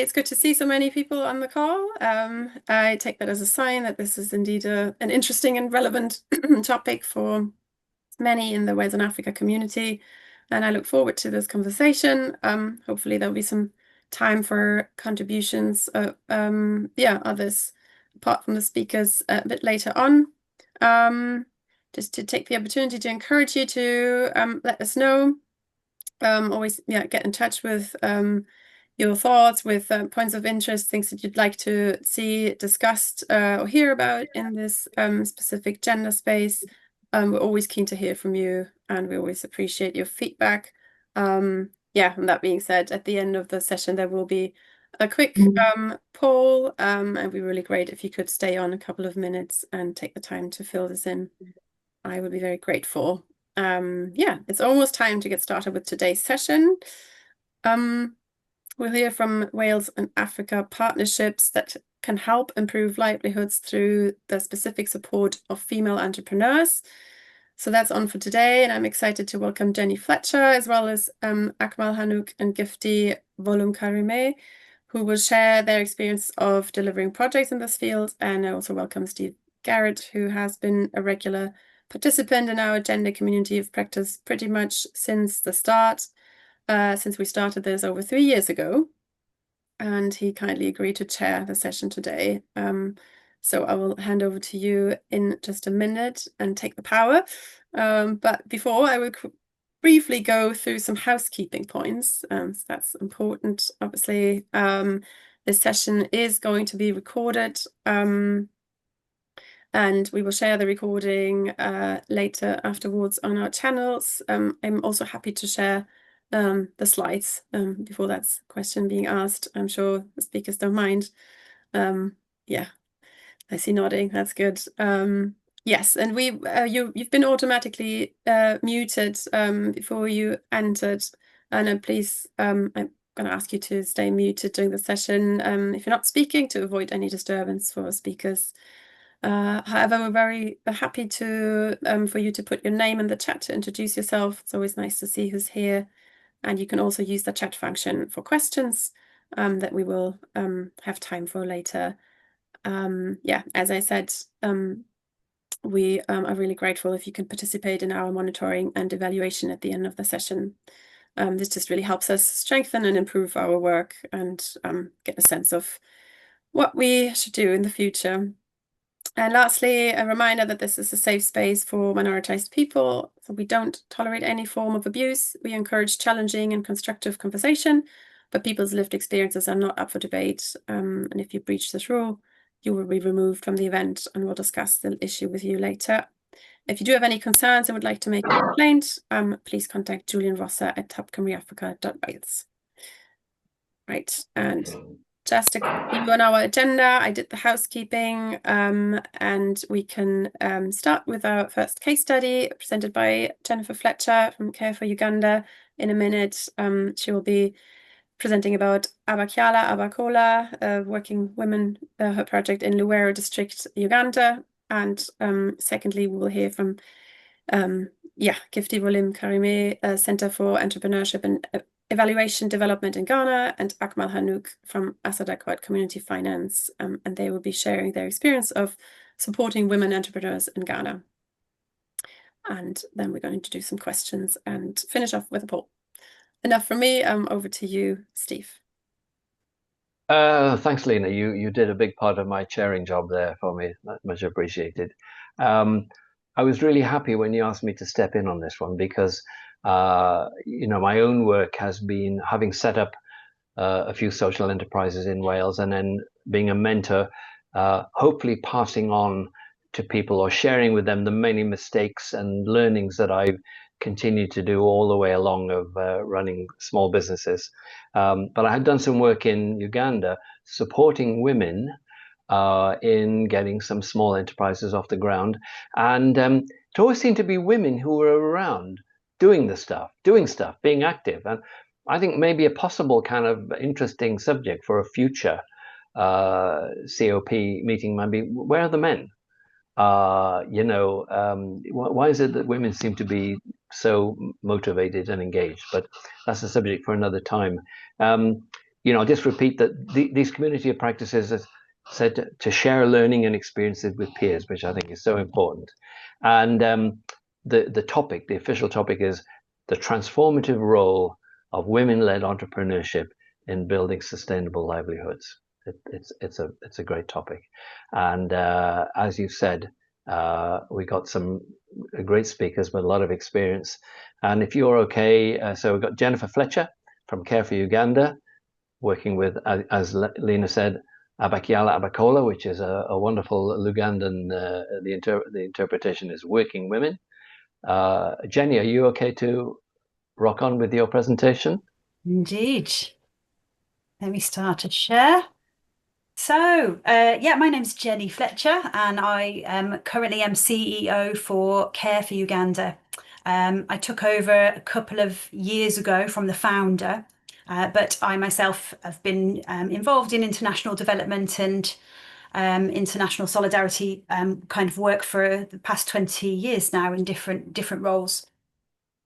It's good to see so many people on the call. I take that as a sign that this is indeed an interesting and relevant topic for many in the Wales and Africa community, and I look forward to this conversation. Hopefully there'll be some time for contributions, others apart from the speakers a bit later on. Just to take the opportunity to encourage you to let us know. Always, get in touch with your thoughts, with points of interest, things that you'd like to see discussed or hear about in this specific gender space. We're always keen to hear from you, and we always appreciate your feedback. And that being said, at the end of the session, there will be a quick poll, and it'd be really great if you could stay on a couple of minutes and take the time to fill this in. I would be very grateful. It's almost time to get started with today's session. We'll hear from Wales and Africa partnerships that can help improve livelihoods through the specific support of female entrepreneurs. So that's on for today, and I'm excited to welcome Jenny Fletcher, as well as Akmal, Hanuk, and Gifty Volimkarime, who will share their experience of delivering projects in this field. And I also welcome Steve Garrett, who has been a regular participant in our gender community of practice pretty much since the start. Since we started this over 3 years ago, and he kindly agreed to chair the session today. So I will hand over to you in just a minute and take the power. But before, I will briefly go through some housekeeping points. So that's important, obviously. This session is going to be recorded, and we will share the recording later afterwards on our channels. I'm also happy to share the slides before that's question being asked. I'm sure the speakers don't mind. I see nodding. That's good. Yes, and you've been automatically muted before you entered, and please, I'm going to ask you to stay muted during the session if you're not speaking, to avoid any disturbance for speakers. However, we're very happy to for you to put your name in the chat to introduce yourself. It's always nice to see who's here. And you can also use the chat function for questions that we will have time for later. As I said, we are really grateful if you can participate in our monitoring and evaluation at the end of the session. This just really helps us strengthen and improve our work and get a sense of what we should do in the future. And lastly, a reminder that this is a safe space for minoritized people. So we don't tolerate any form of abuse. We encourage challenging and constructive conversation, but people's lived experiences are not up for debate. And if you breach this rule, you will be removed from the event, and we'll discuss the issue with you later. If you do have any concerns and would like to make a complaint, please contact Julian Rosser at topcymruafrica.wales. Right, and just a quick view on our agenda. I did the housekeeping, and we can start with our first case study presented by Jennifer Fletcher from Care for Uganda in a minute. She will be presenting about Abakola, working women, her project in Luwero district, Uganda. And secondly, we will hear from Gifty Volimkarime, Center for Entrepreneurship and Evaluation Development in Ghana, and Akmal Hanuk from Assadaquaat Community Finance, and they will be sharing their experience of supporting women entrepreneurs in Ghana. And then we're going to do some questions and finish off with a poll. Enough from me. Over to you, Steve. Thanks, Lena. You did a big part of my chairing job there for me. Much appreciated. I was really happy when you asked me to step in on this one because my own work has been having set up a few social enterprises in Wales and then being a mentor, hopefully passing on to people or sharing with them the many mistakes and learnings that I've continued to do all the way along of running small businesses. But I had done some work in Uganda supporting women in getting some small enterprises off the ground. And it always seemed to be women who were around doing stuff, being active. And I think maybe a possible kind of interesting subject for a future COP meeting might be, where are the men? Why is it that women seem to be so motivated and engaged? But that's a subject for another time. I'll just repeat that these community of practices are said to share learning and experiences with peers, which I think is so important. And the official topic is the transformative role of women-led entrepreneurship in building sustainable livelihoods. It's a great topic, and as you said, we got some great speakers with a lot of experience. And if you're okay, so we've got Jennifer Fletcher from Care for Uganda, working with, as Lena said, Abakiala Abakola, which is a wonderful Lugandan. The interpretation is working women. Jenny, are you okay to rock on with your presentation? Indeed. Let me start to share. So, yeah, my name's Jenny Fletcher, and I currently am CEO for Care for Uganda. I took over a couple of years ago from the founder, but I myself have been involved in international development and international solidarity kind of work for the past 20 years now in different roles.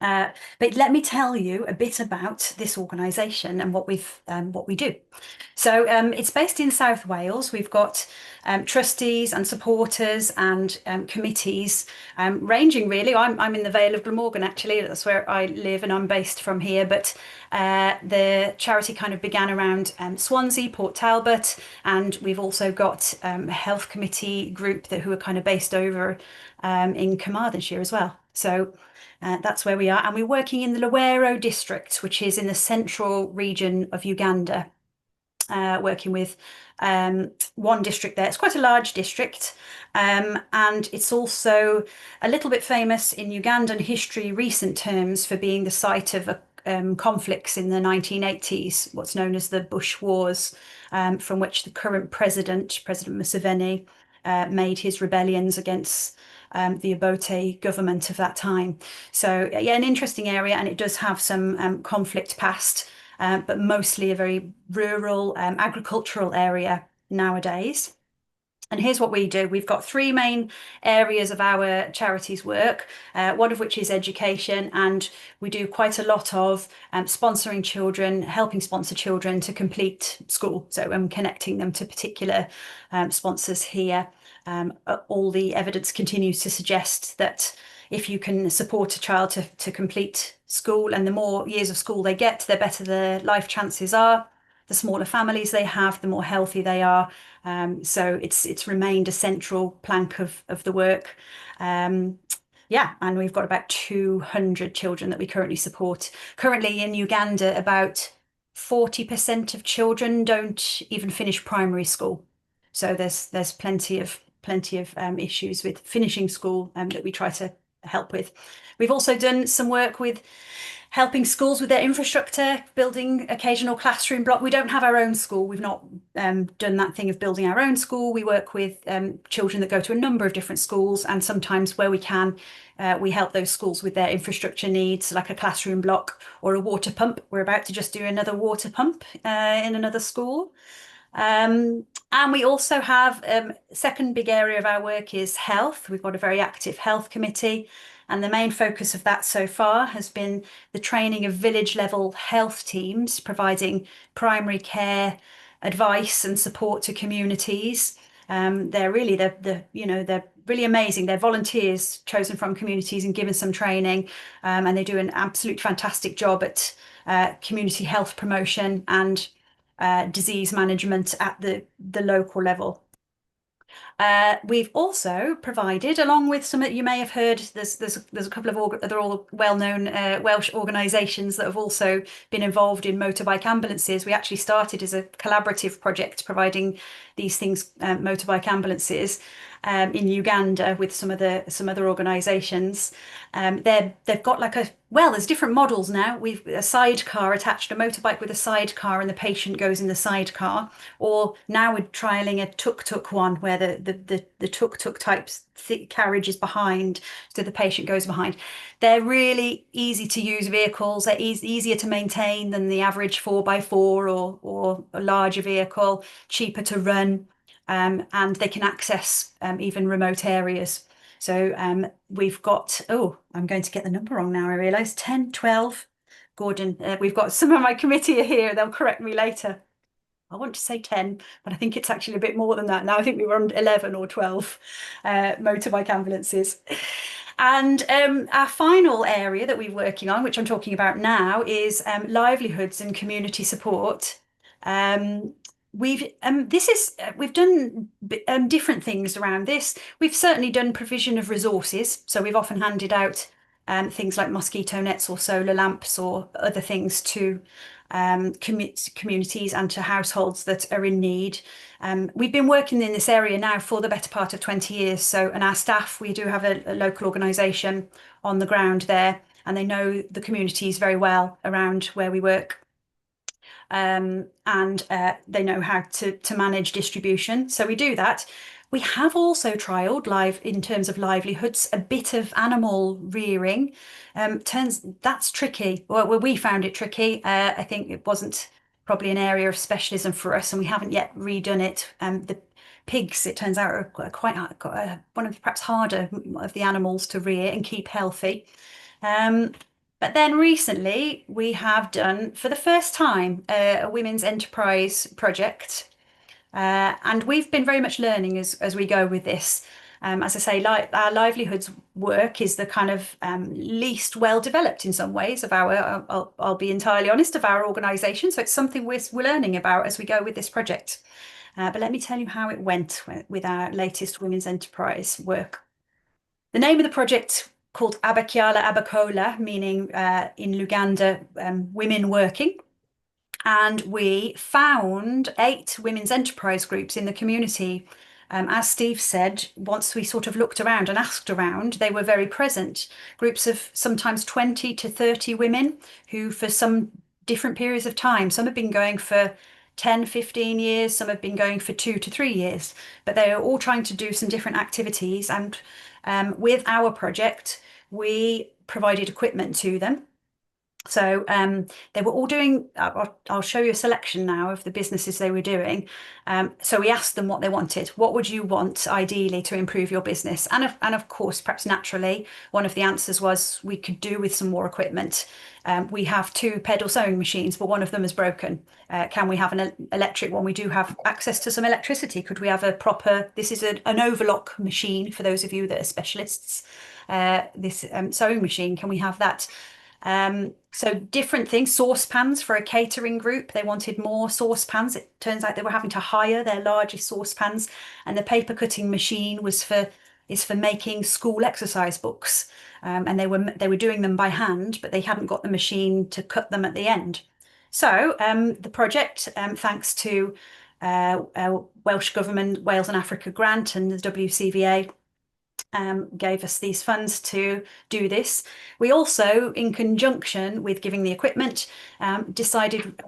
But let me tell you a bit about this organisation and what we do. So it's based in South Wales. We've got trustees and supporters and committees ranging really. I'm in the Vale of Glamorgan actually. That's where I live, and I'm based from here. But the charity kind of began around Swansea, Port Talbot, and we've also got a health committee group who are kind of based over in Carmarthenshire as well. So. That's where we are, and we're working in the Luweero district, which is in the central region of Uganda, working with one district there. It's quite a large district, and it's also a little bit famous in Ugandan history, recent terms, for being the site of conflicts in the 1980s, what's known as the Bush Wars, from which the current President Museveni, made his rebellions against the Obote government of that time. So yeah, an interesting area, and it does have some conflict past, but mostly a very rural agricultural area nowadays. And here's what we do. We've got three main areas of our charity's work, one of which is education, and we do quite a lot of sponsoring children, helping sponsor children to complete school. So I'm connecting them to particular sponsors here. All the evidence continues to suggest that if you can support a child to complete school, and the more years of school they get, the better their life chances are. The smaller families they have, the more healthy they are. So it's remained a central plank of the work. Yeah, and we've got about 200 children that we currently support. Currently in Uganda, about 40% of children don't even finish primary school. So there's plenty of issues with finishing school that we try to help with. We've also done some work with helping schools with their infrastructure, building occasional classroom block. We don't have our own school. We've not done that thing of building our own school. We work with children that go to a number of different schools, and sometimes where we can, we help those schools with their infrastructure needs, like a classroom block or a water pump. We're about to just do another water pump in another school. And we also have second big area of our work is health. We've got a very active health committee, and the main focus of that so far has been the training of village level health teams, providing primary care advice and support to communities. They're really they're really amazing. They're volunteers chosen from communities and given some training, and they do an absolute fantastic job at community health promotion and disease management at the local level. We've also provided, along with some that you may have heard, there's a couple of other all well-known Welsh organisations that have also been involved in motorbike ambulances. We actually started as a collaborative project providing these things, motorbike ambulances, in Uganda with some other organisations. They've got like there's different models now. We've a sidecar attached, a motorbike with a sidecar, and the patient goes in the sidecar. Or now we're trialling a tuk-tuk one where the tuk-tuk type carriage is behind, so the patient goes behind. They're really easy to use vehicles. They're easier to maintain than the average 4x4 or a larger vehicle, cheaper to run, and they can access even remote areas. So we've got, I'm going to get the number wrong now, I realise, 10, 12 Gordon, we've got some of my committee are here, they'll correct me later. I want to say 10, but I think it's actually a bit more than that now. I think we were on 11 or 12 motorbike ambulances. And our final area that we're working on, which I'm talking about now, is livelihoods and community support. We've done different things around this. We've certainly done provision of resources. So we've often handed out things like mosquito nets or solar lamps or other things to communities and to households that are in need. We've been working in this area now for the better part of 20 years. So, and our staff, we do have a local organisation on the ground there, and they know the communities very well around where we work. And they know how to manage distribution. So we do that. We have also trialled live in terms of livelihoods, a bit of animal rearing. That's tricky. Well, we found it tricky. I think it wasn't probably an area of specialism for us, and we haven't yet redone it. The pigs, it turns out, are quite one of the perhaps harder of the animals to rear and keep healthy. But then recently we have done, for the first time, a women's enterprise project. And we've been very much learning as we go with this. As I say, our livelihoods work is the kind of least well developed in some ways of our, I'll be entirely honest, of our organisation. So it's something we're learning about as we go with this project. But let me tell you how it went with our latest women's enterprise work. The name of the project, called Abakyala Abakola, meaning in Luganda, women working. And we found 8 women's enterprise groups in the community. As Steve said, once we sort of looked around and asked around, they were very present. Groups of sometimes 20 to 30 women who, for some different periods of time, some have been going for 10, 15 years, some have been going for 2 to 3 years, but they are all trying to do some different activities. And with our project, we provided equipment to them. So they were all doing, I'll show you a selection now of the businesses they were doing. So we asked them what they wanted. What would you want ideally to improve your business? And of course, perhaps naturally, one of the answers was we could do with some more equipment. We have 2 pedal sewing machines, but one of them is broken. Can we have an electric one? We do have access to some electricity. Could we have a proper, this is an overlock machine for those of you that are specialists. This sewing machine, can we have that? So different things, saucepans for a catering group. They wanted more saucepans. It turns out they were having to hire their largest saucepans, and the paper cutting machine is for making school exercise books. And they were doing them by hand, but they hadn't got the machine to cut them at the end. So the project, thanks to Welsh Government Wales and Africa grant and the WCVA, gave us these funds to do this. We also, in conjunction with giving the equipment, decided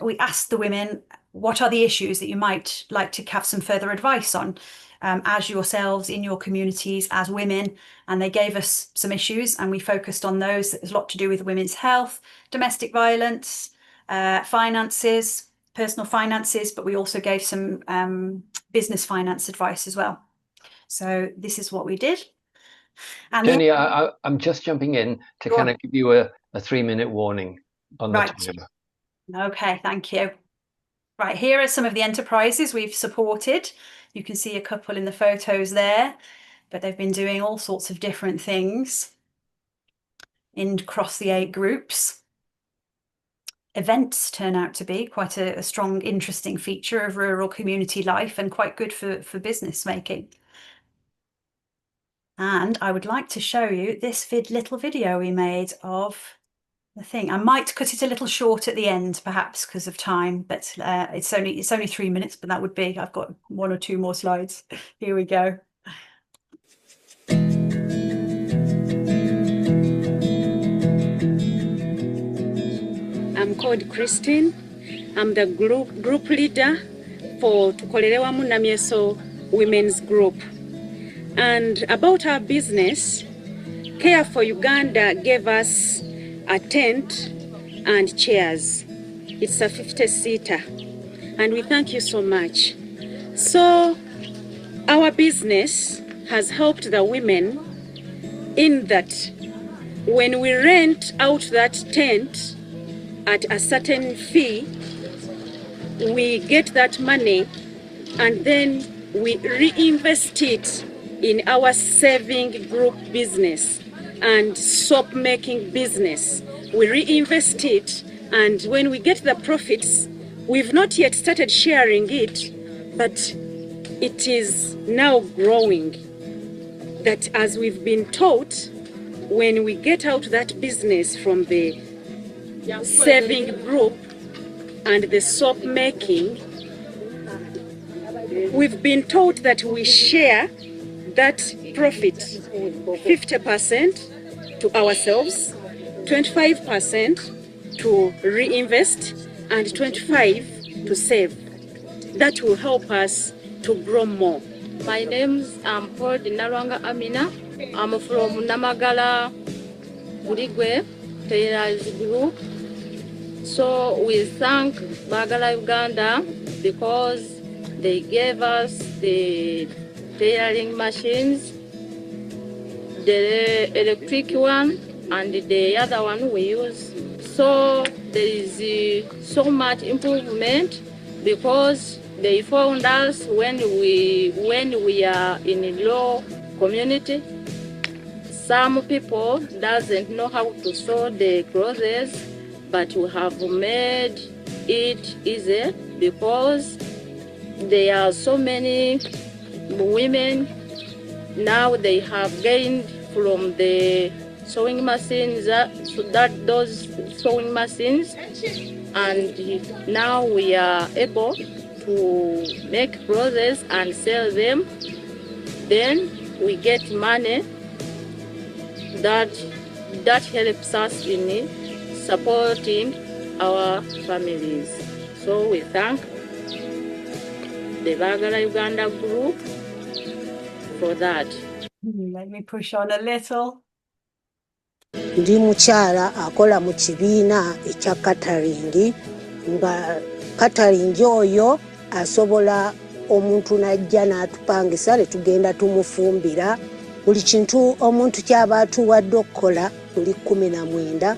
we asked the women, what are the issues that you might like to have some further advice on as yourselves in your communities as women? And they gave us some issues and we focused on those. There's a lot to do with women's health, domestic violence, finances, personal finances, but we also gave some business finance advice as well. So this is what we did. And Jenny, I'm just jumping in to kind of give you a 3-minute warning on the timer. Okay, thank you. Right, here are some of the enterprises we've supported. You can see a couple in the photos there, but they've been doing all sorts of different things across the 8 groups. Events turn out to be quite a strong, interesting feature of rural community life and quite good for business making. And I would like to show you this little video we made of the thing. I might cut it a little short at the end, perhaps because of time, but it's only 3 minutes, but that would be, I've got 1 or 2 more slides. Here we go. I'm called Christine. I'm the group leader for Tukolere Wamu Namyeso Women's Group. And about our business, Care for Uganda gave us a tent and chairs. It's a 50-seater, and we thank you so much. So our business has helped the women in that when we rent out that tent at a certain fee, we get that money and then we reinvest it in our saving group business and soap making business. We reinvest it, and when we get the profits, we've not yet started sharing it, but it is now growing. That as we've been taught, when we get out that business from the saving group and the soap making, we've been taught that we share that profit 50% to ourselves, 25% to reinvest, and 25% to save. That will help us to grow more. My name's Paul Dinarwanga Amina. I'm from Namagala Burigwe Tailors Group. So we thank Bagala Uganda because they gave us the tailoring machines, the electric one and the other one we use. So there is so much improvement because they found us when we are in a low community. Some people doesn't know how to sew the clothes, but we have made it easy because there are so many women now. They have gained from the sewing machines, those sewing machines, and now we are able to make clothes and sell them. Then we get money that helps us in supporting our families. So we thank the Bagala Uganda group for that. Let me push on a little. Ndi mukyala akola mu kibiina ekya catering, nga catering oyo asobola omuntu najja n'atupangisa ne tugenda tumufumbira buli kintu omuntu kyaba atuwadde okukola buli 19.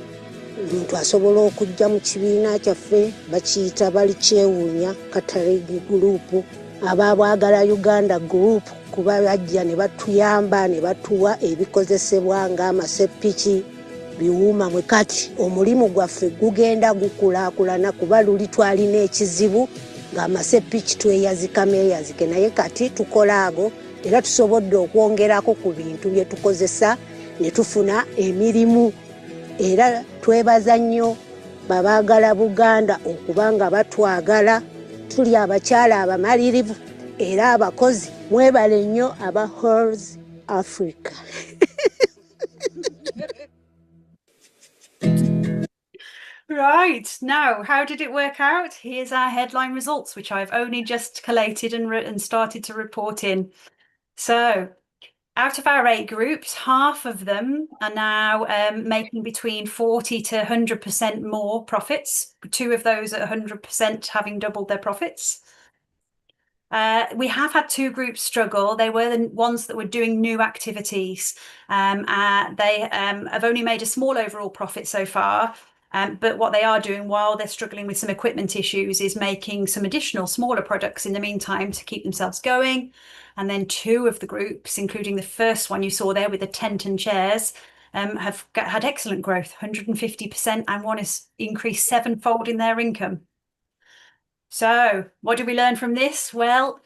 Omuntu asobola okujja mu kibiina kyaffe bakiyita bali kyewuunya catering group, Ababagala Uganda group, kuba bajja ne batuyamba ne batuwa ebikozesebwa ng'amasepiki, biwuuma mwe kati omulimu gwaffe gugenda gukulaakulana kuba luli twalina ekizibu ng'amasepiki tweyazike naye kati tukola ago era tusobodde okwongerako ku bintu bye tukozesa ne tufuna emirimu. Era twebaza nnyo Babagala Buganda okubanga batwagala. Tuli abakyala abamalirivu era abakozi. Mwebale nnyo aba Horse Africa. Right, now how did it work out? Here's our headline results, which I've only just collated and started to report in. So out of our 8 groups, half of them are now making between 40 to 100% more profits. 2 of those at 100% having doubled their profits. We have had 2 groups struggle. They were the ones that were doing new activities. They have only made a small overall profit so far. But what they are doing while they're struggling with some equipment issues is making some additional smaller products in the meantime to keep themselves going. And then 2 of the groups, including the first one you saw there with the tent and chairs, have had excellent growth, 150%, and one has increased 7-fold in their income. So what do we learn from this? Well,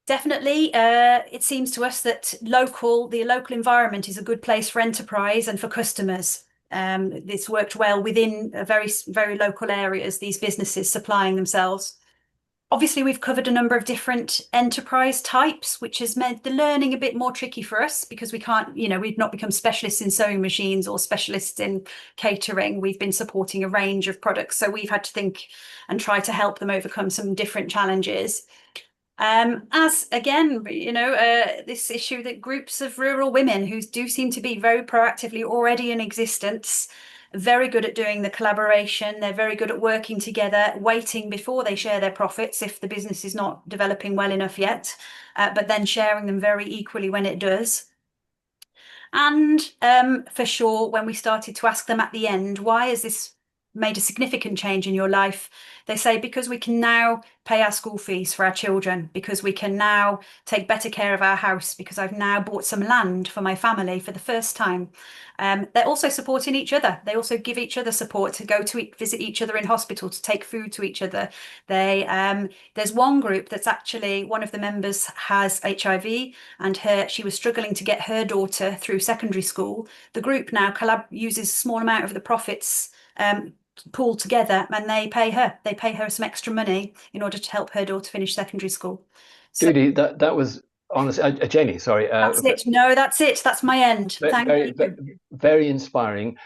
definitely, it seems to us that the local environment is a good place for enterprise and for customers. This worked well within very, very local areas, these businesses supplying themselves. Obviously, we've covered a number of different enterprise types, which has made the learning a bit more tricky for us because we can't, we've not become specialists in sewing machines or specialists in catering. We've been supporting a range of products. So we've had to think and try to help them overcome some different challenges. As again, this issue that groups of rural women who do seem to be very proactively already in existence, very good at doing the collaboration, they're very good at working together, waiting before they share their profits if the business is not developing well enough yet, but then sharing them very equally when it does. And for sure, when we started to ask them at the end, why has this made a significant change in your life? They say, because we can now pay our school fees for our children, because we can now take better care of our house, because I've now bought some land for my family for the first time. They're also supporting each other. They also give each other support to go to visit each other in hospital, to take food to each other. There's one group that's actually, one of the members has HIV, and she was struggling to get her daughter through secondary school. The group now uses a small amount of the profits pooled together, and they pay her some extra money in order to help her daughter finish secondary school. So, Judy, that was honestly, Jenny, sorry. that's it. No, that's it. That's my end. Thank you. Very inspiring.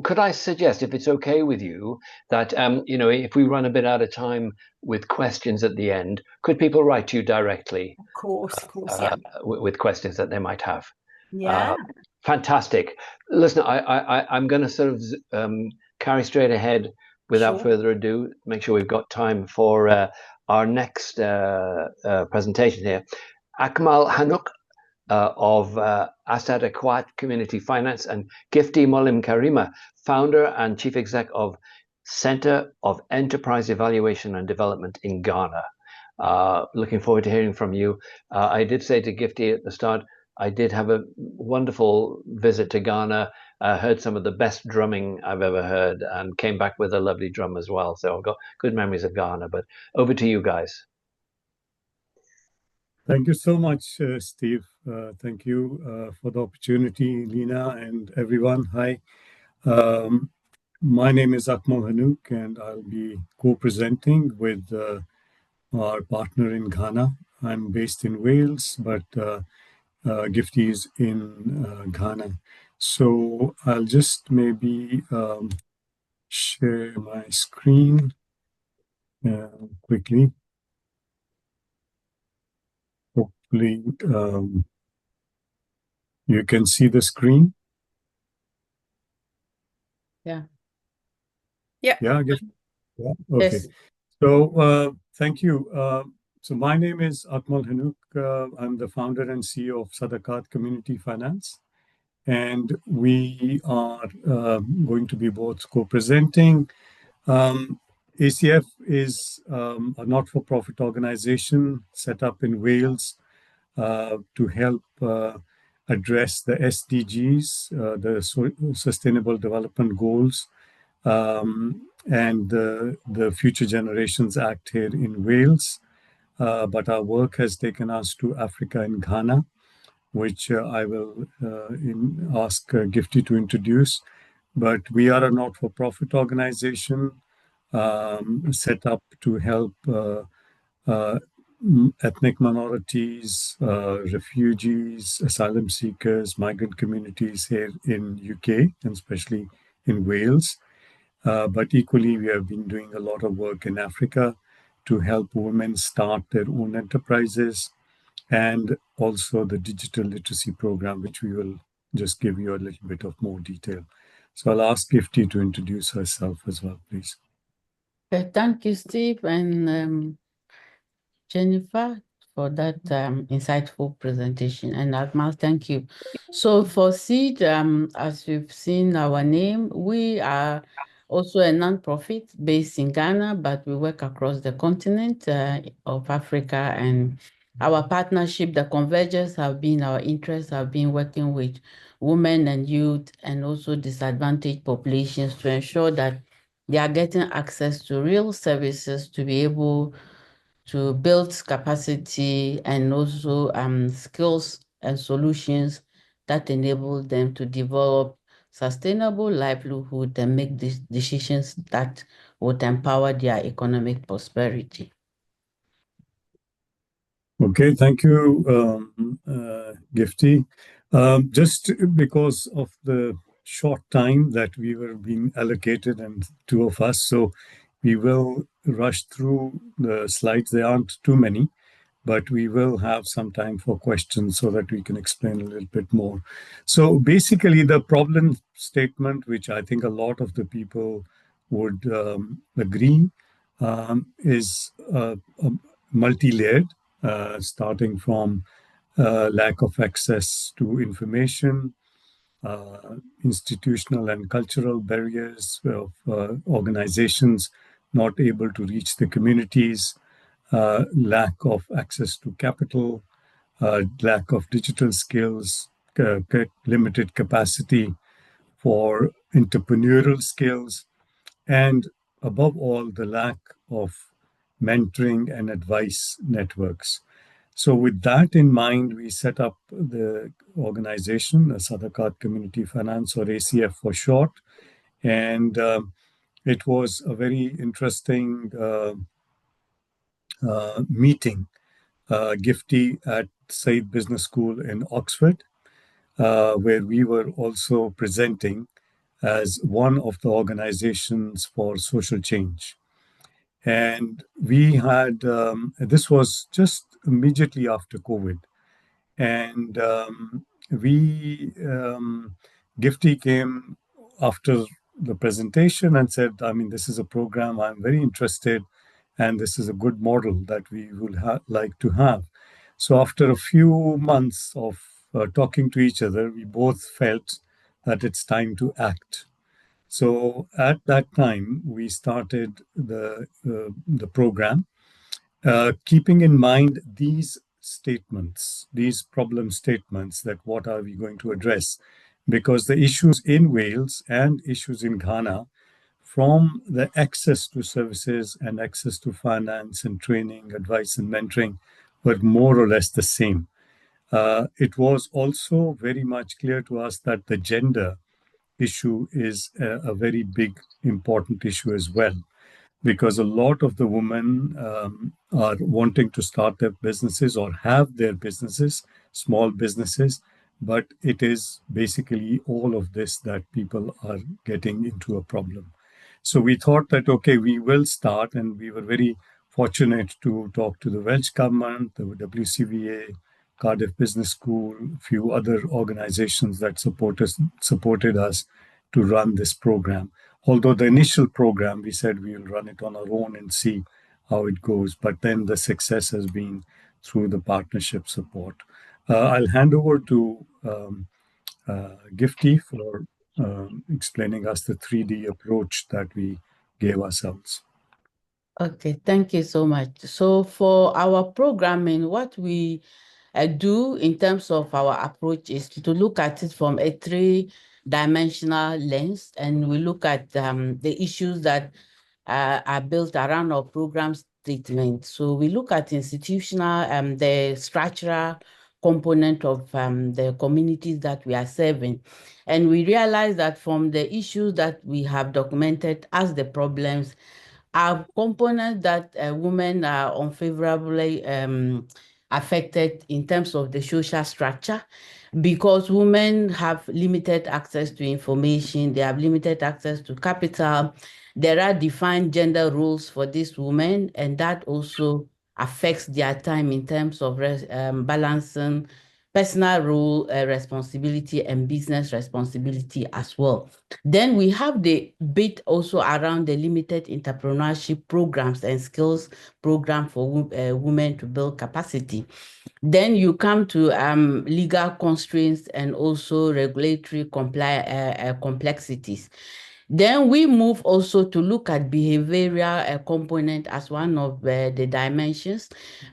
Could I suggest, if it's okay with you, that if we run a bit out of time with questions at the end, could people write to you directly? Of course, yeah. With questions that they might have. Yeah. Fantastic. Listen, I'm going to sort of carry straight ahead without further ado. Make sure we've got time for our next presentation here. Akmal Hanuk of Assadaquaat Community Finance, and Gifty Volimkarime, founder and chief exec of Center of Enterprise Evaluation and Development in Ghana. Looking forward to hearing from you. I did say to Gifty at the start, I did have a wonderful visit to Ghana, heard some of the best drumming I've ever heard, and came back with a lovely drum as well. So I've got good memories of Ghana, but over to you guys. Thank you so much, Steve. Thank you for the opportunity, Lina and everyone. Hi. My name is Akmal Hanuk, and I'll be co-presenting with our partner in Ghana. I'm based in Wales, but Gifty is in Ghana. So I'll just maybe share my screen quickly. Hopefully you can see the screen. Yeah. Yeah. Okay. Yes. So thank you. So my name is Akmal Hanuk. I'm the founder and CEO of Assadaquaat Community Finance. And we are going to be both co-presenting. ACF is a not-for-profit organization set up in Wales to help address the SDGs, the Sustainable Development Goals, and the Future Generations Act here in Wales. But our work has taken us to Africa and Ghana, which I will ask Gifty to introduce. But we are a not-for-profit organization set up to help ethnic minorities, refugees, asylum seekers, migrant communities here in UK, and especially in Wales. But equally, we have been doing a lot of work in Africa to help women start their own enterprises, and also the digital literacy program, which we will just give you a little bit of more detail. So I'll ask Gifty to introduce herself as well, please. Thank you, Steve and Jennifer, for that insightful presentation. And Akmal, thank you. So for CEED, as you've seen our name, we are also a non-profit based in Ghana, but we work across the continent of Africa. And our partnership, the convergence have been, our interests have been working with women and youth and also disadvantaged populations to ensure that they are getting access to real services to be able to build capacity and also skills and solutions that enable them to develop sustainable livelihood and make these decisions that would empower their economic prosperity. Okay, thank you, Gifty. Just because of the short time that we were being allocated, and two of us, so we will rush through the slides. There aren't too many, but we will have some time for questions so that we can explain a little bit more. So basically, the problem statement, which I think a lot of the people would agree, is multi-layered, starting from lack of access to information, institutional and cultural barriers of organizations not able to reach the communities, lack of access to capital, lack of digital skills, limited capacity for entrepreneurial skills, and above all, the lack of mentoring and advice networks. So, with that in mind, we set up the organization, Assadaquaat Community Finance, or ACF for short. And it was a very interesting meeting, Gifty at CEED Business School in Oxford, where we were also presenting as one of the organizations for social change. And we had, this was just immediately after COVID. And Gifty came after the presentation and said, I mean, this is a program I'm very interested, and this is a good model that we would like to have. So after a few months of talking to each other, we both felt that it's time to act. So at that time, we started the program, keeping in mind these statements, these problem statements, that what are we going to address? Because the issues in Wales and issues in Ghana, from the access to services and access to finance and training, advice and mentoring, were more or less the same. It was also very much clear to us that the gender issue is a very big, important issue as well, because a lot of the women are wanting to start their businesses or have their businesses, small businesses, but it is basically all of this that people are getting into a problem. So we thought that, okay, we will start, and we were very fortunate to talk to the Welsh government, the WCVA, Cardiff Business School, a few other organizations that supported us to run this program. Although the initial program, we said we will run it on our own and see how it goes. But then the success has been through the partnership support. I'll hand over to Gifty for explaining us the 3D approach that we gave ourselves. Okay, thank you so much. So for our programming, what we do in terms of our approach is to look at it from a three-dimensional lens, and we look at the issues that are built around our program statement. So we look at institutional, the structural component of the communities that we are serving. And we realize that from the issues that we have documented as the problems, are components that women are unfavorably affected in terms of the social structure, because women have limited access to information, they have limited access to capital. There are defined gender roles for these women, and that also affects their time in terms of balancing personal role responsibility and business responsibility as well. Then we have the bit also around the limited entrepreneurship programs and skills program for women to build capacity. Then you come to legal constraints and also regulatory complexities. Then we move also to look at behavioral component as one of the dimensions,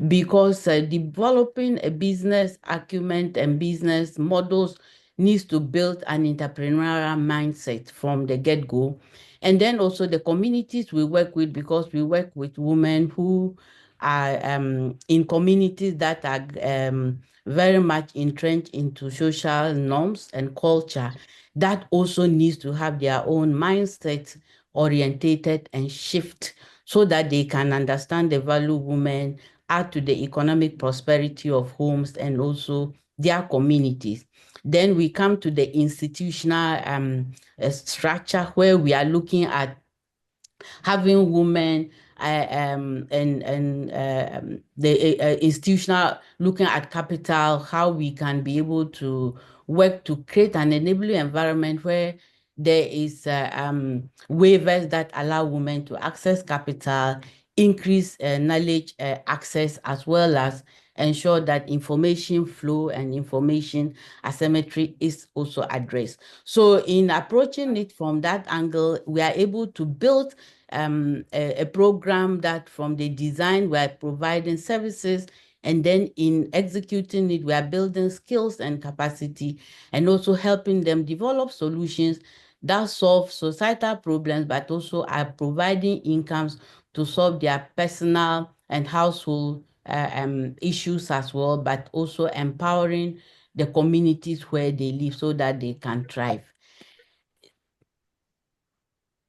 because developing a business acumen and business models needs to build an entrepreneurial mindset from the get-go. And then also the communities we work with, because we work with women who are in communities that are very much entrenched into social norms and culture, that also needs to have their own mindset orientated and shift, so that they can understand the value women add to the economic prosperity of homes and also their communities. Then we come to the institutional structure, where we are looking at having women the institutional, looking at capital, how we can be able to work to create an enabling environment where there is waivers that allow women to access capital, increase knowledge access, as well as ensure that information flow and information asymmetry is also addressed. So in approaching it from that angle, we are able to build a program that from the design, we are providing services, and then in executing it, we are building skills and capacity, and also helping them develop solutions that solve societal problems, but also are providing incomes to solve their personal and household issues as well, but also empowering the communities where they live so that they can thrive.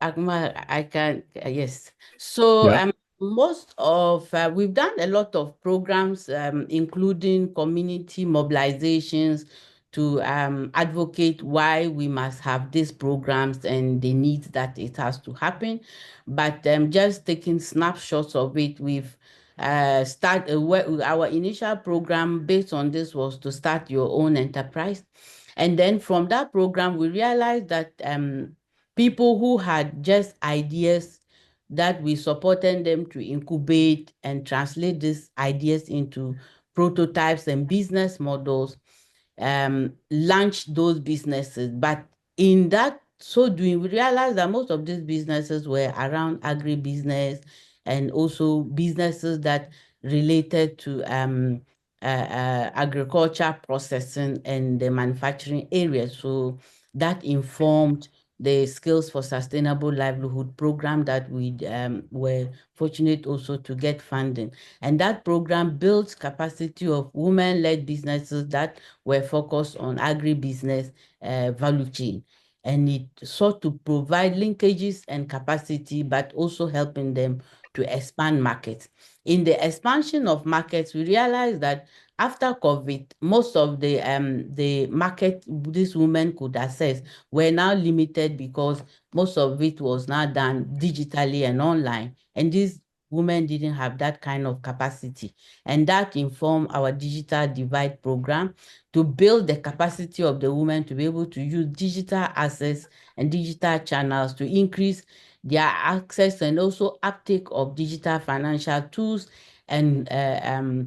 Akmal, I can, yes. So Yeah. most of, we've done a lot of programs, including community mobilizations to advocate why we must have these programs and the need that it has to happen. But just taking snapshots of it, we've our initial program based on this was to start your own enterprise. And then from that program, we realized that people who had just ideas, that we supported them to incubate and translate these ideas into prototypes and business models, launch those businesses. But in that so doing, we realized that most of these businesses were around agribusiness and also businesses that related to agriculture processing and the manufacturing area. So that informed the Skills for Sustainable Livelihood program that we were fortunate also to get funding. And that program builds capacity of women-led businesses that were focused on agribusiness value chain. And it sought to provide linkages and capacity, but also helping them to expand markets. In the expansion of markets, we realized that after COVID, most of the market these women could access were now limited because most of it was now done digitally and online. And these women didn't have that kind of capacity. And that informed our digital divide program to build the capacity of the women to be able to use digital access and digital channels to increase their access and also uptake of digital financial tools and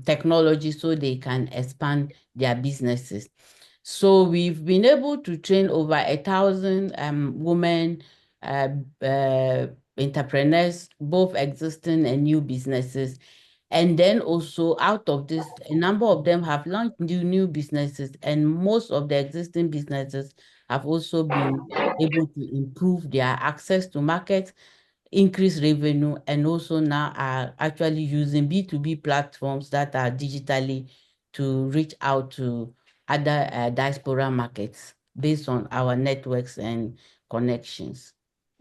technology so they can expand their businesses. So we've been able to train over 1,000 women entrepreneurs, both existing and new businesses. And then also out of this, a number of them have launched new businesses, and most of the existing businesses have also been able to improve their access to markets, increase revenue, and also now are actually using B2B platforms that are digitally to reach out to other diaspora markets based on our networks and connections.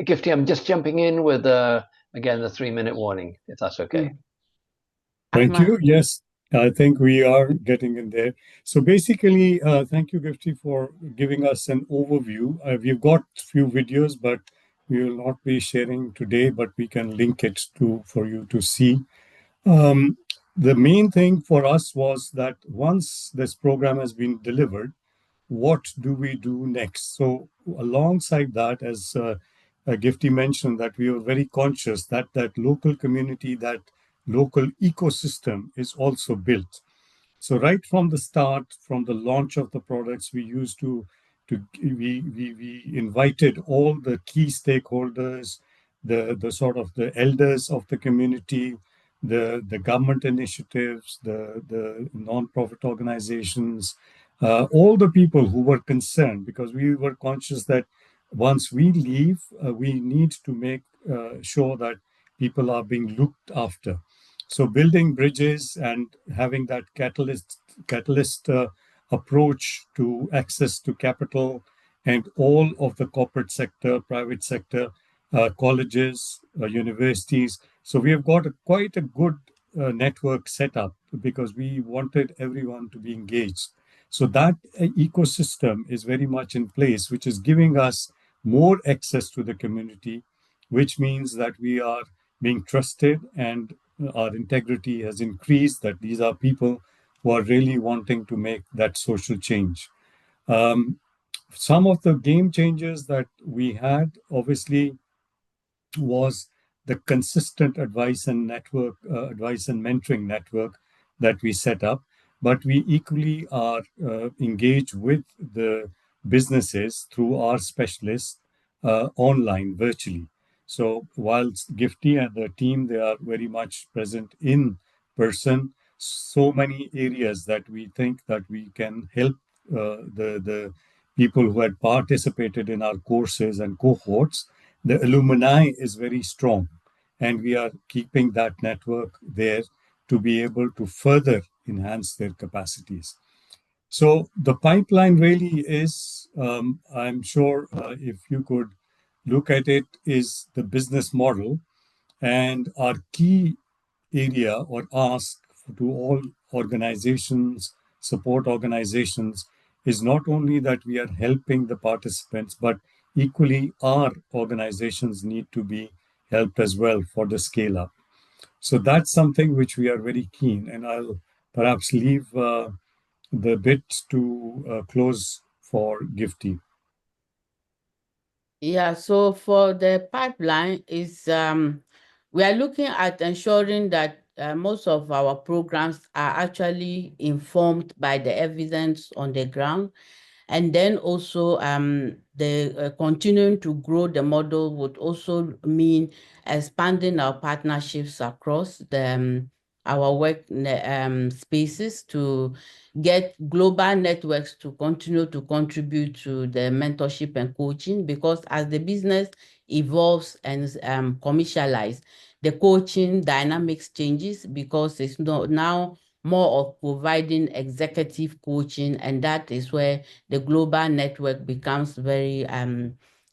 Gifty, I'm just jumping in with, again, the 3-minute warning, if that's okay. Thank Akmal. you. Yes, I think we are getting in there. So basically, thank you, Gifty, for giving us an overview. We've got a few videos, but we will not be sharing today, but we can link it for you to see. The main thing for us was that once this program has been delivered, what do we do next? So alongside that, as Gifty mentioned, that we were very conscious that that local community, that local ecosystem is also built. So right from the start, from the launch of the products, we invited all the key stakeholders, the sort of the elders of the community, the government initiatives, the non-profit organizations, all the people who were concerned, because we were conscious that once we leave, we need to make sure that people are being looked after. So building bridges and having that catalyst approach to access to capital and all of the corporate sector, private sector, colleges, universities. So we have got quite a good network set up because we wanted everyone to be engaged. So that ecosystem is very much in place, which is giving us more access to the community, which means that we are being trusted and our integrity has increased, that these are people who are really wanting to make that social change. Some of the game changers that we had, obviously, was the consistent advice and mentoring network that we set up. but we equally are engaged with the businesses through our specialists online, virtually. So whilst Gifty and the team, they are very much present in person, so many areas that we think that we can help the people who had participated in our courses and cohorts. The alumni is very strong, and we are keeping that network there to be able to further enhance their capacities. So the pipeline really is, I'm sure if you could look at it, is the business model. And our key area or ask to all organizations, support organizations, is not only that we are helping the participants, but equally our organizations need to be helped as well for the scale up. So that's something which we are very keen, and I'll perhaps leave the bit to close for Gifty. Yeah, so for the pipeline is we are looking at ensuring that most of our programs are actually informed by the evidence on the ground. And then also the continuing to grow the model would also mean expanding our partnerships across the our work spaces to get global networks to continue to contribute to the mentorship and coaching, because as the business evolves and commercialized, the coaching dynamics changes, because it's now more of providing executive coaching, and that is where the global network becomes very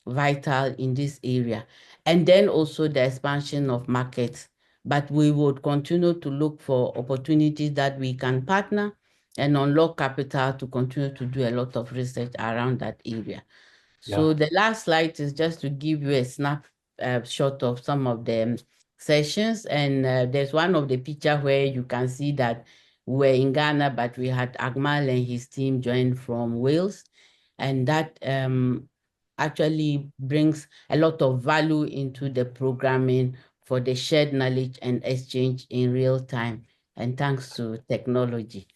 vital in this area. And then also the expansion of markets. But we would continue to look for opportunities that we can partner and unlock capital to continue to do a lot of research around that area. So the last slide is just to give you a snapshot of some of the sessions. And there's one of the picture where you can see that we're in Ghana, but we had Akmal and his team join from Wales. And that actually brings a lot of value into the programming for the shared knowledge and exchange in real time, and thanks to technology.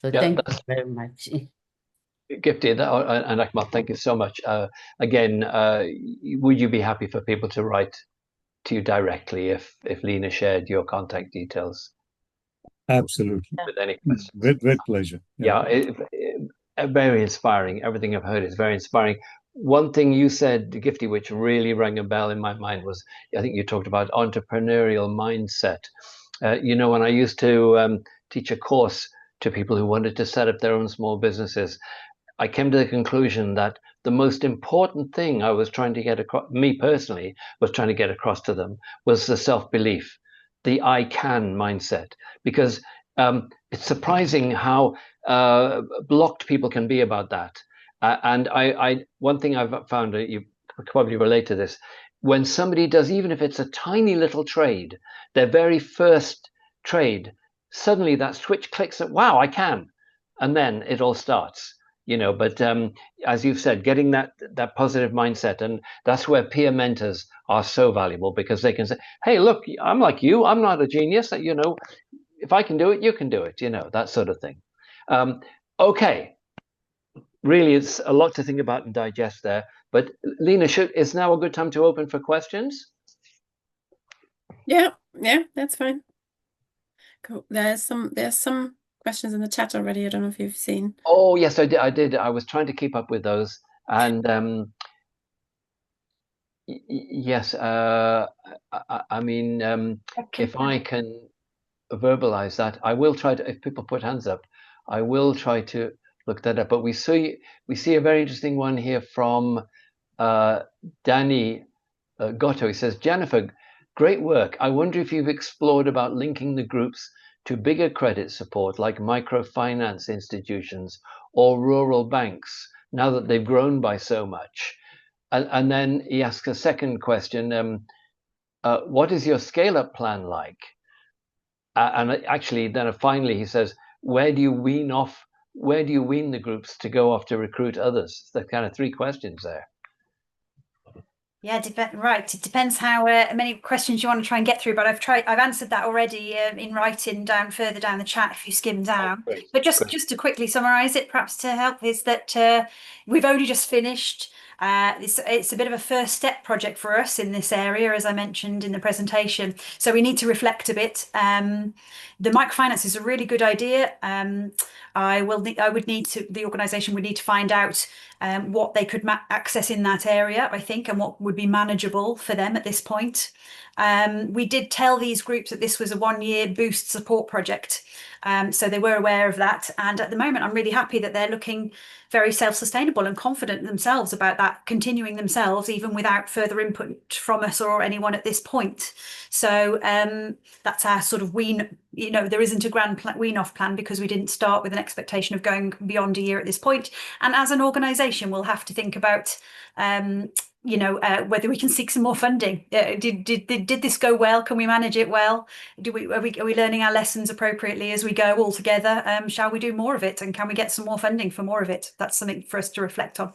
So thank you very much. Gifty and Akmal, thank you so much. Again, would you be happy for people to write to you directly if Lena shared your contact details? Absolutely. With any questions? With pleasure. Very inspiring. Everything I've heard is very inspiring. One thing you said, Gifty, which really rang a bell in my mind was, I think you talked about entrepreneurial mindset. When I used to teach a course to people who wanted to set up their own small businesses, I came to the conclusion that the most important thing I was trying to get across, me personally, was trying to get across to them, was the self-belief, the I can mindset. Because it's surprising how blocked people can be about that. And one thing I've found, you probably relate to this, when somebody does, even if it's a tiny little trade, their very first trade, suddenly that switch clicks at, wow, I can. And then it all starts. But as you've said, getting that positive mindset, and that's where peer mentors are so valuable, because they can say, hey, look, I'm like you, I'm not a genius, if I can do it, you can do it, that sort of thing. Okay, really, it's a lot to think about and digest there, but Lena, is now a good time to open for questions? Yeah, that's fine. Cool. There's some questions in the chat already. I don't know if you've seen. Oh yes, I did. I was trying to keep up with those, and yes, I mean, if I can verbalize that, I will try to. If people put hands up, I will try to look that up. But we see a very interesting one here from Danny Gotto. He says, Jennifer, great work. I wonder if you've explored about linking the groups to bigger credit support like microfinance institutions or rural banks now that they've grown by so much. And then he asks a second question, what is your scale-up plan like? And actually, then finally he says, where do you wean the groups to go off to recruit others? There are kind of three questions there. Yeah, right. It depends how many questions you want to try and get through, but I've answered that already in writing further down the chat if you skim down. Great. But just to quickly summarize it, perhaps to help, is that we've only just finished. It's a bit of a first step project for us in this area, as I mentioned in the presentation. So we need to reflect a bit. The microfinance is a really good idea. The organisation would need to find out what they could access in that area, I think, and what would be manageable for them at this point. We did tell these groups that this was a 1-year boost support project. So they were aware of that. And at the moment, I'm really happy that they're looking very self-sustainable and confident themselves about that, continuing themselves, even without further input from us or anyone at this point. So that's our sort of there isn't a grand wean-off plan because we didn't start with an expectation of going beyond a year at this point. And as an organisation, we'll have to think about whether we can seek some more funding. Did this go well? Can we manage it well? Are we learning our lessons appropriately as we go all together? Shall we do more of it? And can we get some more funding for more of it? That's something for us to reflect on.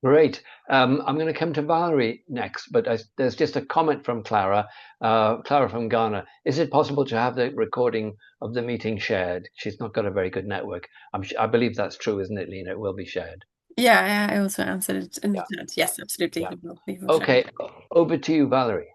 Great. I'm going to come to Valerie next, but there's just a comment from Clara. Clara from Ghana. Is it possible to have the recording of the meeting shared? She's not got a very good network. I believe that's true, isn't it, Lena? It will be shared. Yeah, I also answered it in the chat. Yes, absolutely. Yeah. Okay, over to you, Valerie.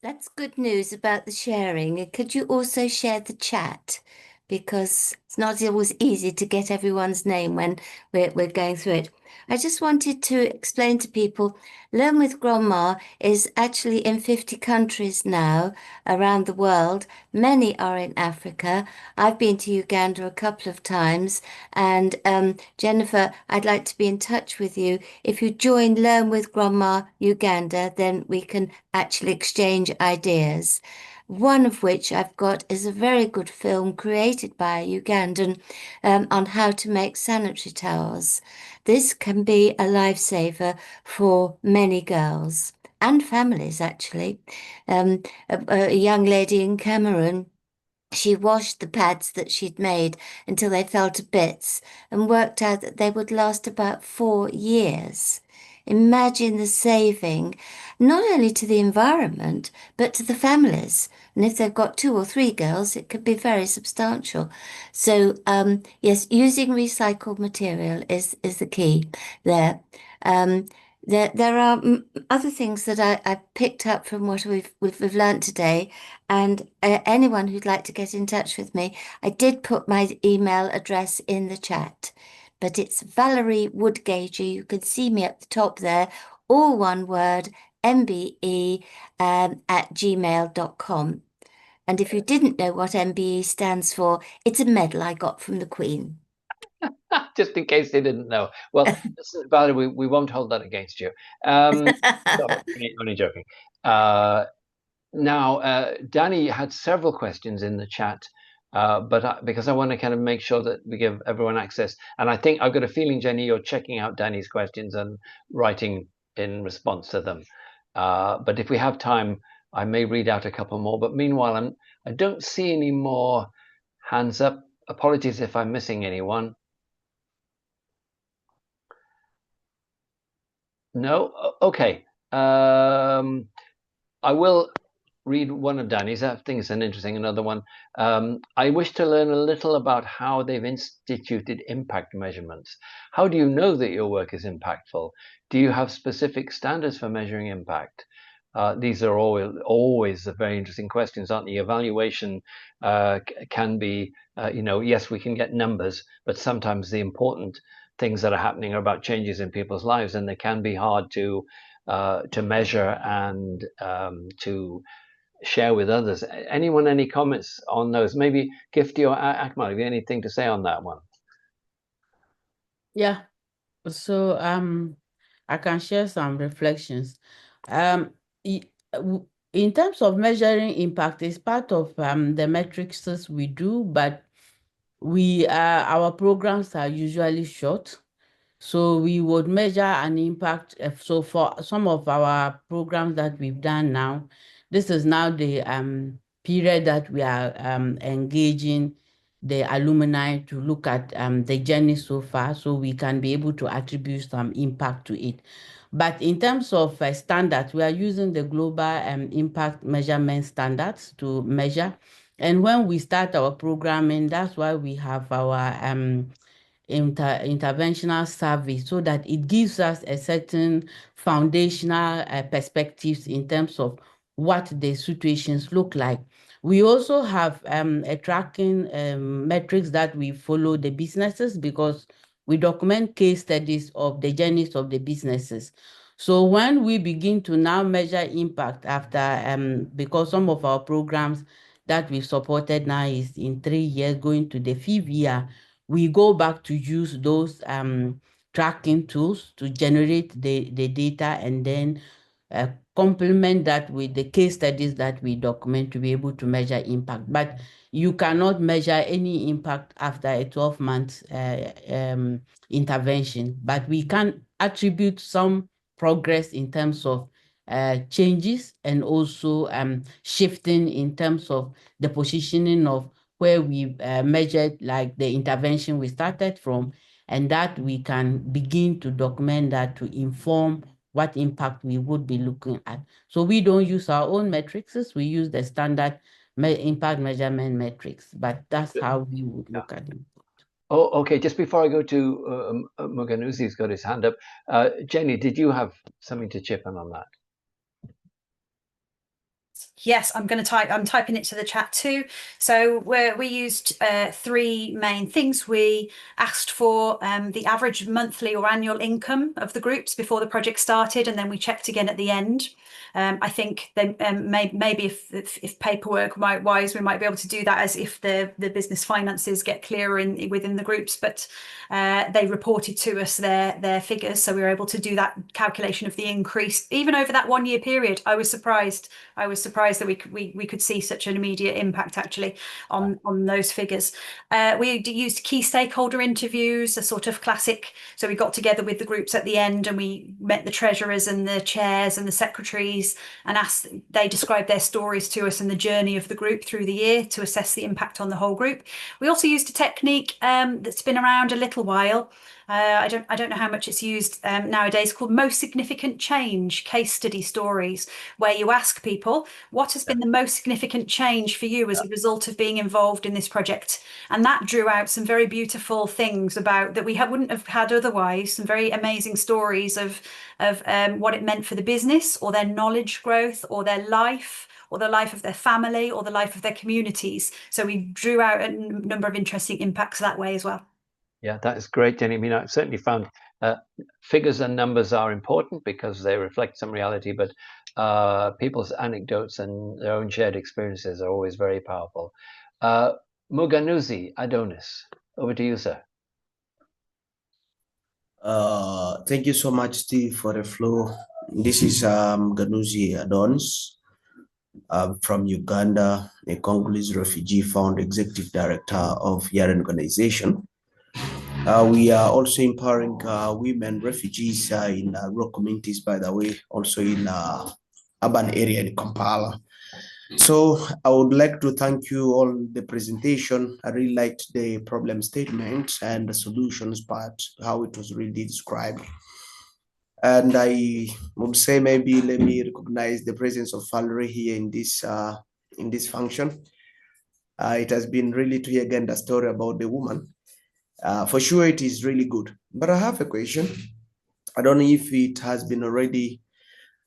That's good news about the sharing. Could you also share the chat? Because it's not always easy to get everyone's name when we're going through it. I just wanted to explain to people, Learn with Grandma is actually in 50 countries now around the world. Many are in Africa. I've been to Uganda a couple of times. And Jennifer, I'd like to be in touch with you. If you join Learn with Grandma Uganda, then we can actually exchange ideas. One of which I've got is a very good film created by a Ugandan on how to make sanitary towels. This can be a lifesaver for many girls and families, actually. A young lady in Cameroon, she washed the pads that she'd made until they fell to bits and worked out that they would last about 4 years. Imagine the saving, not only to the environment, but to the families. And if they've got 2 or 3 girls, it could be very substantial. So, yes, using recycled material is the key there. There are other things that I picked up from what we've learned today, and anyone who'd like to get in touch with me, I did put my email address in the chat, but it's Valerie Woodgauger. You can see me at the top there, all one word, MBE at gmail.com. And if you didn't know what MBE stands for, it's a medal I got from the Queen. Just in case they didn't know. Well, Valerie, we won't hold that against you. No, only joking. Now, Danny had several questions in the chat, but because I want to kind of make sure that we give everyone access. And I think I've got a feeling, Jenny, you're checking out Danny's questions and writing in response to them. But if we have time, I may read out a couple more. But meanwhile, I don't see any more hands up. Apologies if I'm missing anyone. No? Okay. I will read one of Danny's. I think it's an interesting another one. I wish to learn a little about how they've instituted impact measurements. How do you know that your work is impactful? Do you have specific standards for measuring impact? These are always very interesting questions, aren't they? Evaluation can be, yes, we can get numbers, but sometimes the important things that are happening are about changes in people's lives, and they can be hard to measure and to share with others. Anyone, any comments on those? Maybe Gifty or Akmal, have you anything to say on that one? Yeah, so I can share some reflections. In terms of measuring impact, it's part of the metrics we do, but our programs are usually short. So we would measure an impact. So for some of our programs that we've done now, this is now the period that we are engaging the alumni to look at the journey so far, so we can be able to attribute some impact to it. But in terms of standards, we are using the global impact measurement standards to measure. And when we start our programming, that's why we have our interventional survey, so that it gives us a certain foundational perspectives in terms of what the situations look like. We also have a tracking metrics that we follow the businesses, because we document case studies of the journeys of the businesses. So when we begin to now measure impact after, because some of our programs that we've supported now is in 3 years, going to the 5th year, we go back to use those tracking tools to generate the data, and then complement that with the case studies that we document to be able to measure impact. But you cannot measure any impact after a 12-month intervention, but we can attribute some progress in terms of changes, and also shifting in terms of the positioning of where we measured, like the intervention we started from, and that we can begin to document that to inform what impact we would be looking at. So we don't use our own metrics, we use the standard impact measurement metrics, but that's how we would look at it. Oh, okay. Just before I go to Muganuzi's got his hand up. Jenny, did you have something to chip in on that? Yes, I'm typing it to the chat too. So we used 3 main things. We asked for the average monthly or annual income of the groups before the project started, and then we checked again at the end. I think they maybe if paperwork wise, we might be able to do that as if the business finances get clearer within the groups, but they reported to us their figures, so we were able to do that calculation of the increase even over that 1 year period. I was surprised that we could see such an immediate impact actually on those figures. We used key stakeholder interviews, a sort of classic. So we got together with the groups at the end, and we met the treasurers and the chairs and the secretaries, and they described their stories to us and the journey of the group through the year to assess the impact on the whole group. We also used a technique that's been around a little while. I don't know how much it's used nowadays, called most significant change case study stories, where you ask people, what has been the most significant change for you as a result of being involved in this project? And that drew out some very beautiful things about that we wouldn't have had otherwise, some very amazing stories of what it meant for the business, or their knowledge growth, or their life, or the life of their family, or the life of their communities. So we drew out a number of interesting impacts that way as well. Yeah, that is great, Jenny. I mean, I've certainly found figures and numbers are important because they reflect some reality, but people's anecdotes and their own shared experiences are always very powerful. Muganuzi Adonis, over to you, sir. Thank you so much, Steve, for the flow. This is Muganuzi Adonis from Uganda, a Congolese refugee, found executive director of EGIN organization. We are also empowering women refugees in rural communities, by the way, also in urban area in Kampala. So I would like to thank you all the presentation. I really liked the problem statement and the solutions part, how it was really described. And I would say maybe let me recognize the presence of Valerie here in this function. It has been really to hear again the story about the woman. For sure, it is really good. But I have a question. I don't know if it has been already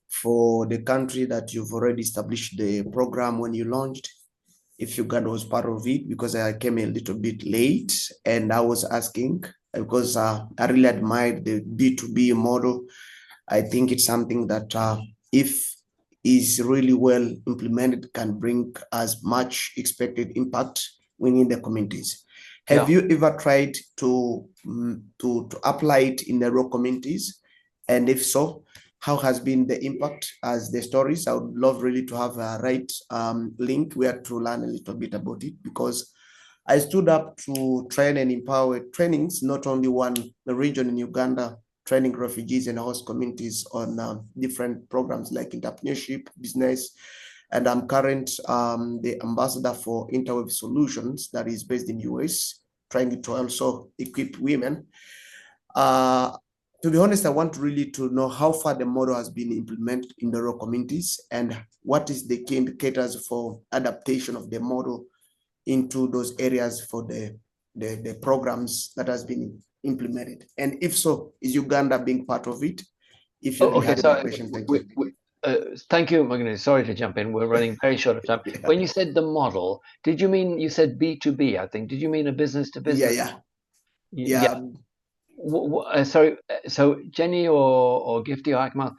for the country that you've already established the program when you launched, if Uganda was part of it, because I came a little bit late and I was asking because I really admired the B2B model. I think it's something that if is really well implemented can bring as much expected impact within the communities. Have you ever tried to apply it in the rural communities? And if so, how has been the impact as the stories? I would love really to have a right link where to learn a little bit about it, because I stood up to train and empower trainings, not only one region in Uganda, training refugees and host communities on different programs like entrepreneurship, business, and I'm the ambassador for Interweb Solutions that is based in US, trying to also equip women. To be honest, I want really to know how far the model has been implemented in the rural communities and what is the key indicators for adaptation of the model into those areas for the programs that has been implemented. And if so, is Uganda being part of it? If you Okay, had so that question, thank you. Thank you, Magdalena. Sorry to jump in. We're running very short of time. Yeah. When you said the model, did you mean, you said B2B, I think. Did you mean a business to business? Yeah. Sorry, so Jenny or Gifty or Akmal,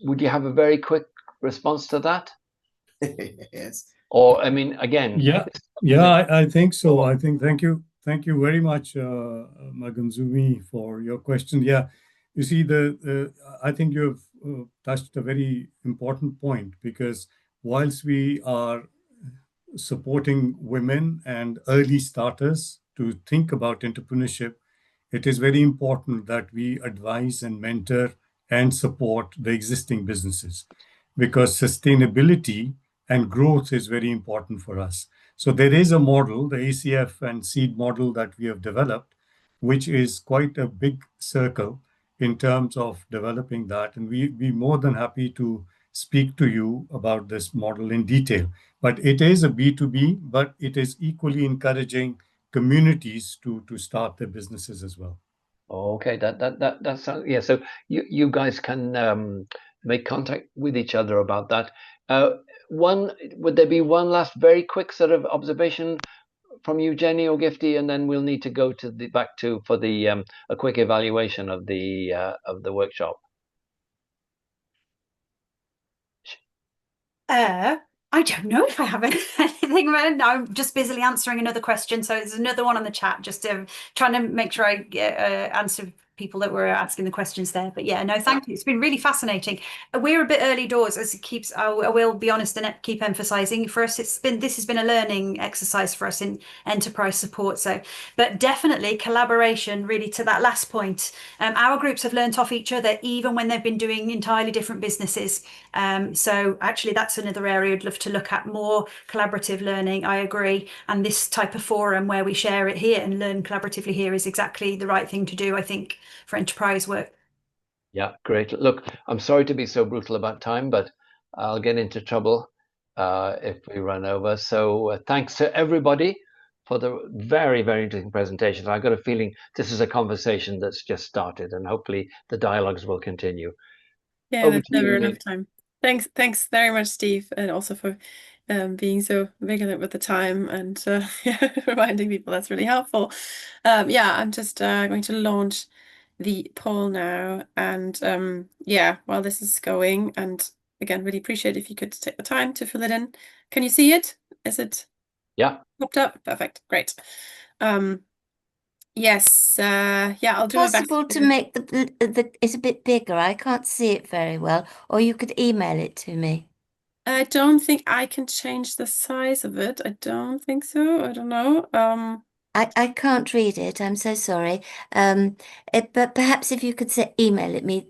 would you have a very quick response to that? Yes. Or, I mean, again. Yeah, I think so. I think, thank you very much, Maganzumi, for your question. Yeah, you see, I think you've touched a very important point, because whilst we are supporting women and early starters to think about entrepreneurship, it is very important that we advise and mentor and support the existing businesses, because sustainability and growth is very important for us. So there is a model, the ACF and CEED model that we have developed, which is quite a big circle in terms of developing that. And we'd be more than happy to speak to you about this model in detail. But it is a B2B, but it is equally encouraging communities to start their businesses as well. Okay, that sounds, yeah. So you guys can make contact with each other about that. Would there be one last very quick sort of observation from you, Jenny or Gifty, and then we'll need to go to for a quick evaluation of the workshop. I don't know if I have anything. I'm just busily answering another question. So there's another one on the chat, just trying to make sure I answer people that were asking the questions there. But yeah, no, thank you. It's been really fascinating. We're a bit early doors, as it keeps, I will be honest and keep emphasizing. For us, this has been a learning exercise for us in enterprise support. So, but definitely collaboration, really, to that last point. Our groups have learned off each other, even when they've been doing entirely different businesses. So actually, that's another area I'd love to look at, more collaborative learning. I agree. And this type of forum where we share it here and learn collaboratively here is exactly the right thing to do, I think, for enterprise work. Yeah, great. Look, I'm sorry to be so brutal about time, but I'll get into trouble if we run over. So thanks to everybody for the very, very interesting presentation. I've got a feeling this is a conversation that's just started, and hopefully the dialogues will continue. Yeah, there's never enough time. Thanks very much, Steve, and also for being so vigilant with the time and reminding people. That's really helpful. Yeah, I'm just going to launch the poll now, and yeah, while this is going, and again, really appreciate if you could take the time to fill it in. Can you see it? Is it popped up? Perfect, great. Yes, yeah, I'll do my best. Possible to make it's a bit bigger. I can't see it very well, or you could email it to me. I don't think I can change the size of it. I don't think so. I don't know. I can't read it. I'm so sorry. But perhaps if you could email it me.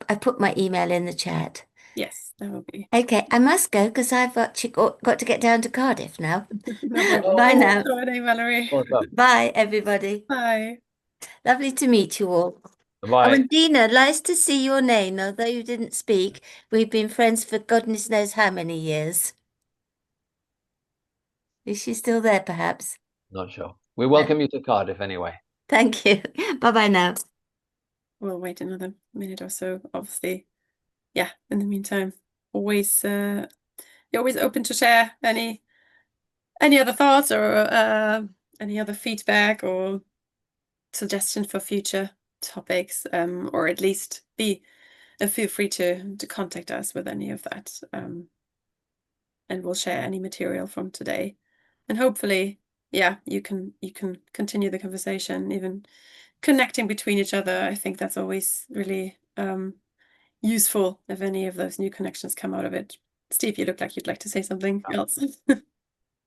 I put my email in the chat. Yes, that will be. Okay, I must go because I've got to get down to Cardiff now. No, Bye now. Sorry, Valerie. Bye, everybody. Bye. Lovely to meet you all. Bye. Oh, and Dina, nice to see your name. Although you didn't speak, we've been friends for goodness knows how many years. Is she still there, perhaps? Not sure. We welcome you to Cardiff anyway. Thank you. Bye-bye now. We'll wait another minute or so, obviously. Yeah, in the meantime, always you're always open to share any other thoughts or any other feedback or suggestion for future topics, or at least feel free to contact us with any of that, and we'll share any material from today, and hopefully, yeah, you can continue the conversation, even connecting between each other. I think that's always really useful if any of those new connections come out of it. Steve, you look like you'd like to say something else.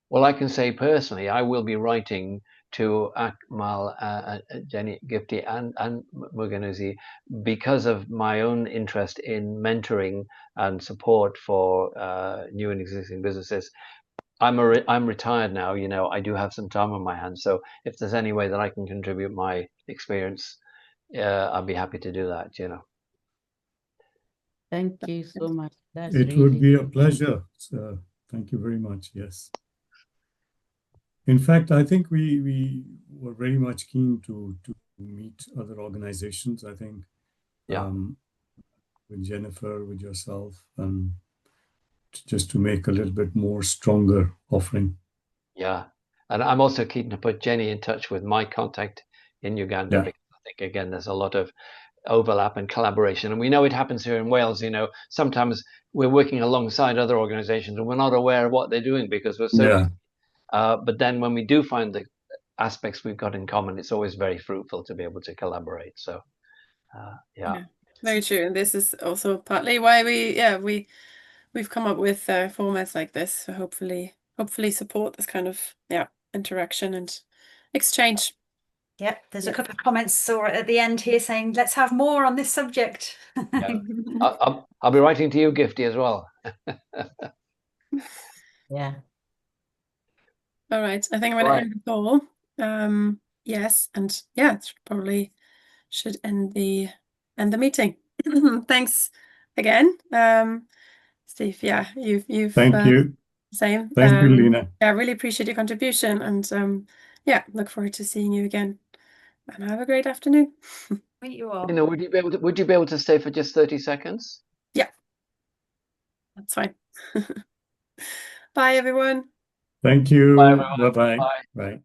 Well, I can say personally, I will be writing to Akmal, Jenny, Gifty, and Muganuzi because of my own interest in mentoring and support for new and existing businesses. I'm retired now. You know, I do have some time on my hands. So if there's any way that I can contribute my experience, I'd be happy to do that. You know. Thank you so much. That's It really would be a pleasure. So thank you very much. Yes. In fact, I think we were very much keen to meet other organizations. I think, Yeah. With Jennifer, with yourself, and just to make a little bit more stronger offering. Yeah, and I'm also keen to put Jenny in touch with my contact in Uganda, Yeah. because I think, again, there's a lot of overlap and collaboration. And we know it happens here in Wales. You know, sometimes we're working alongside other organizations and we're not aware of what they're doing because we're so busy. But then when we do find the aspects we've got in common, it's always very fruitful to be able to collaborate. So, yeah. Very true. And this is also partly why we've come up with formats like this. So hopefully support this kind of interaction and exchange. Yep, there's a couple of comments at the end here saying, let's have more on this subject. Yeah. I'll be writing to you, Gifty, as well. Yeah. All right. I think I'm going to end the call. Yes, and probably should end the meeting. Thanks again, Steve. Yeah, you've Thank you. Same. Thank you, Lena. Yeah, I really appreciate your contribution, and look forward to seeing you again. And have a great afternoon. Meet you all. You know, would you be able to stay for just 30 seconds? Yeah, that's fine. Bye, everyone. Thank you. Bye, everyone. Bye-bye. Bye. Bye.